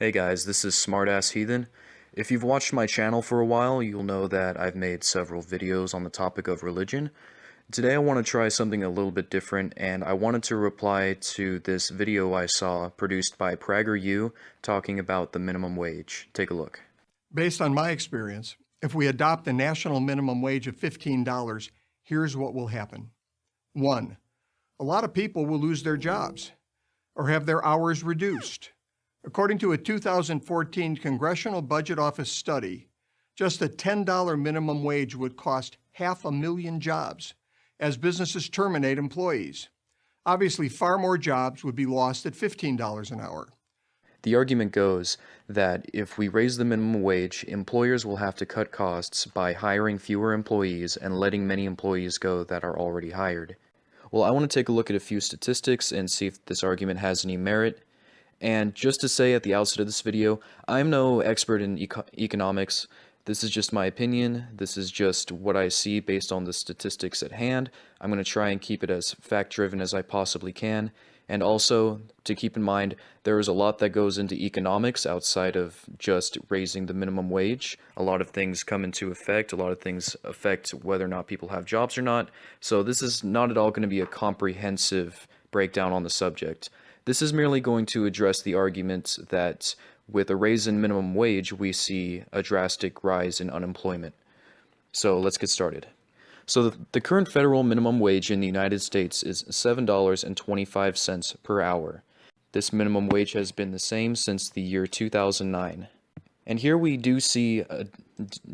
Hey guys, this is Smartass Heathen. If you've watched my channel for a while, you'll know that I've made several videos on the topic of religion. Today I want to try something a little bit different, and I wanted to reply to this video I saw produced by PragerU talking about the minimum wage. Take a look. Based on my experience, if we adopt a national minimum wage of $15, here's what will happen. 1. A lot of people will lose their jobs or have their hours reduced. According to a 2014 Congressional Budget Office study, just a $10 minimum wage would cost 500,000 jobs as businesses terminate employees. Obviously, far more jobs would be lost at $15 an hour. The argument goes that if we raise the minimum wage, employers will have to cut costs by hiring fewer employees and letting many employees go that are already hired. Well, I want to take a look at a few statistics and see if this argument has any merit. And just to say at the outset of this video, I'm no expert in economics. This is just my opinion. This is just what I see based on the statistics at hand. I'm going to try and keep it as fact-driven as I possibly can. And also, to keep in mind, there is a lot that goes into economics outside of just raising the minimum wage. A lot of things come into effect. A lot of things affect whether or not people have jobs or not. So this is not at all going to be a comprehensive breakdown on the subject. This is merely going to address the argument that with a raise in minimum wage, we see a drastic rise in unemployment. So let's get started. So the current federal minimum wage in the United States is $7.25 per hour. This minimum wage has been the same since the year 2009. And here we do see a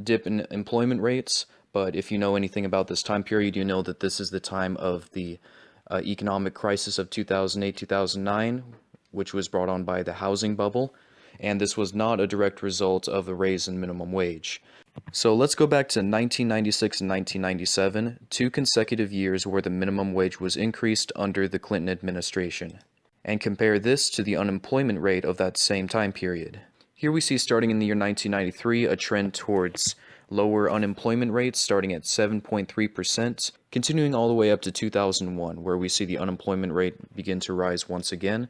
dip in employment rates, but if you know anything about this time period, you know that this is the time of the economic crisis of 2008-2009, which was brought on by the housing bubble, and this was not a direct result of the raise in minimum wage. So let's go back to 1996 and 1997, 2 consecutive years where the minimum wage was increased under the Clinton administration, and compare this to the unemployment rate of that same time period. Here we see, starting in the year 1993, a trend towards lower unemployment rates starting at 7.3%, continuing all the way up to 2001, where we see the unemployment rate begin to rise once again.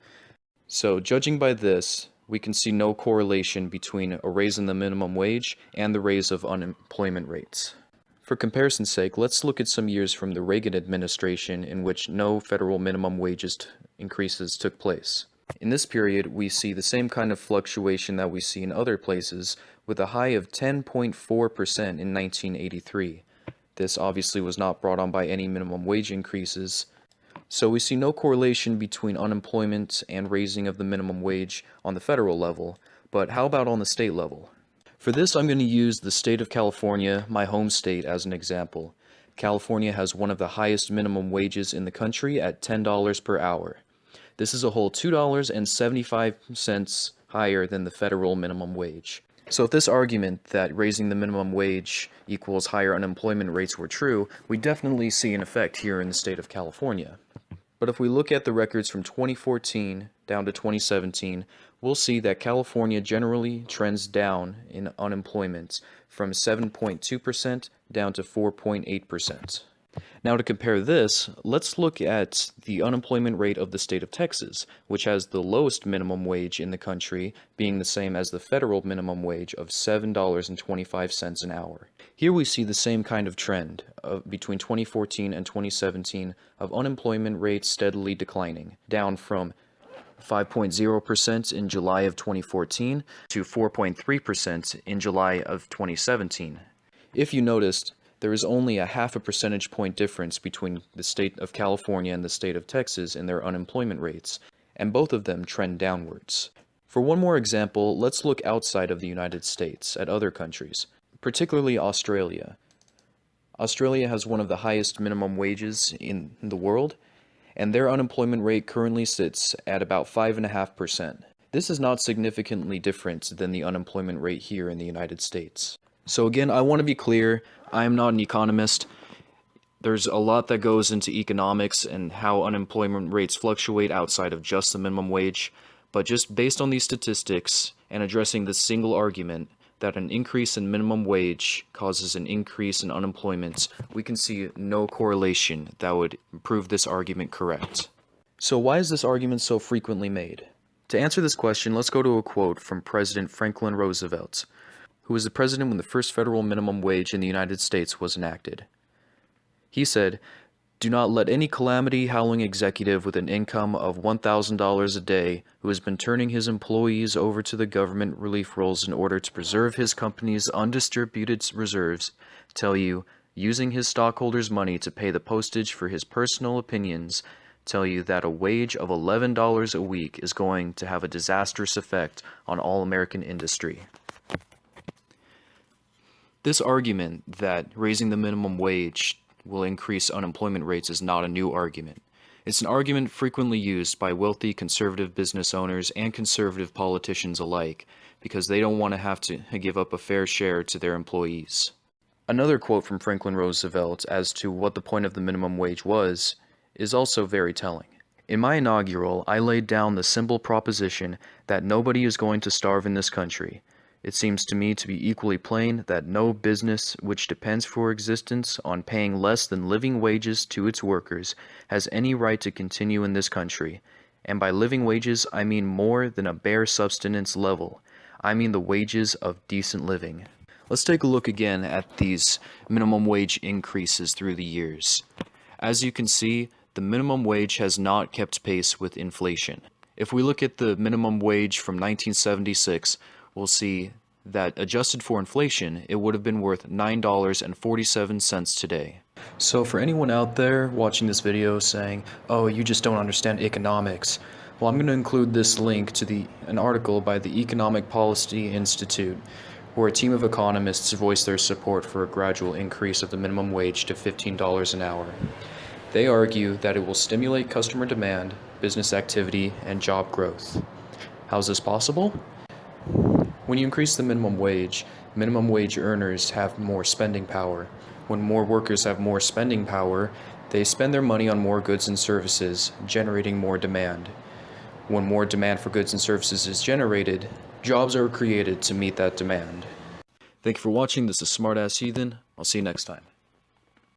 So judging by this, we can see no correlation between a raise in the minimum wage and the raise of unemployment rates. For comparison's sake, let's look at some years from the Reagan administration in which no federal minimum wages increases took place. In this period, we see the same kind of fluctuation that we see in other places, with a high of 10.4% in 1983. This obviously was not brought on by any minimum wage increases, so we see no correlation between unemployment and raising of the minimum wage on the federal level, but how about on the state level? For this, I'm going to use the state of California, my home state, as an example. California has one of the highest minimum wages in the country at $10 per hour. This is a whole $2.75 higher than the federal minimum wage. So if this argument that raising the minimum wage equals higher unemployment rates were true, we definitely see an effect here in the state of California. But if we look at the records from 2014 down to 2017, we'll see that California generally trends down in unemployment from 7.2% down to 4.8%. Now, to compare this, let's look at the unemployment rate of the state of Texas, which has the lowest minimum wage in the country, being the same as the federal minimum wage of $7.25 an hour. Here we see the same kind of trend between 2014 and 2017 of unemployment rates steadily declining, down from 5.0% in July of 2014 to 4.3% in July of 2017. If you noticed, there is only a 0.5 percentage point difference between the state of California and the state of Texas in their unemployment rates, and both of them trend downwards. For one more example, let's look outside of the United States at other countries, particularly Australia. Australia has one of the highest minimum wages in the world, and their unemployment rate currently sits at about 5.5%. This is not significantly different than the unemployment rate here in the United States. So again, I want to be clear, I am not an economist. There's a lot that goes into economics and how unemployment rates fluctuate outside of just the minimum wage, but just based on these statistics and addressing this single argument that an increase in minimum wage causes an increase in unemployment, we can see no correlation that would prove this argument correct. So why is this argument so frequently made? To answer this question, let's go to a quote from President Franklin Roosevelt, who was the president when the first federal minimum wage in the United States was enacted. He said, "Do not let any calamity-howling executive with an income of $1,000 a day who has been turning his employees over to the government relief rolls in order to preserve his company's undistributed reserves tell you, using his stockholders' money to pay the postage for his personal opinions, tell you that a wage of $11 a week is going to have a disastrous effect on all American industry." This argument that raising the minimum wage will increase unemployment rates is not a new argument. It's an argument frequently used by wealthy conservative business owners and conservative politicians alike because they don't want to have to give up a fair share to their employees. Another quote from Franklin Roosevelt as to what the point of the minimum wage was is also very telling. "In my inaugural, I laid down the simple proposition that nobody is going to starve in this country. It seems to me to be equally plain that no business which depends for existence on paying less than living wages to its workers has any right to continue in this country. And by living wages, I mean more than a bare subsistence level. I mean the wages of decent living." Let's take a look again at these minimum wage increases through the years. As you can see, the minimum wage has not kept pace with inflation. If we look at the minimum wage from 1976, we'll see that adjusted for inflation, it would have been worth $9.47 today. So for anyone out there watching this video saying, "Oh, you just don't understand economics," well, I'm going to include this link to an article by the Economic Policy Institute, where a team of economists voiced their support for a gradual increase of the minimum wage to $15 an hour. They argue that it will stimulate customer demand, business activity, and job growth. How is this possible? When you increase the minimum wage earners have more spending power. When more workers have more spending power, they spend their money on more goods and services, generating more demand. When more demand for goods and services is generated, jobs are created to meet that demand. Thank you for watching. This is Smartass Heathen. I'll see you next time.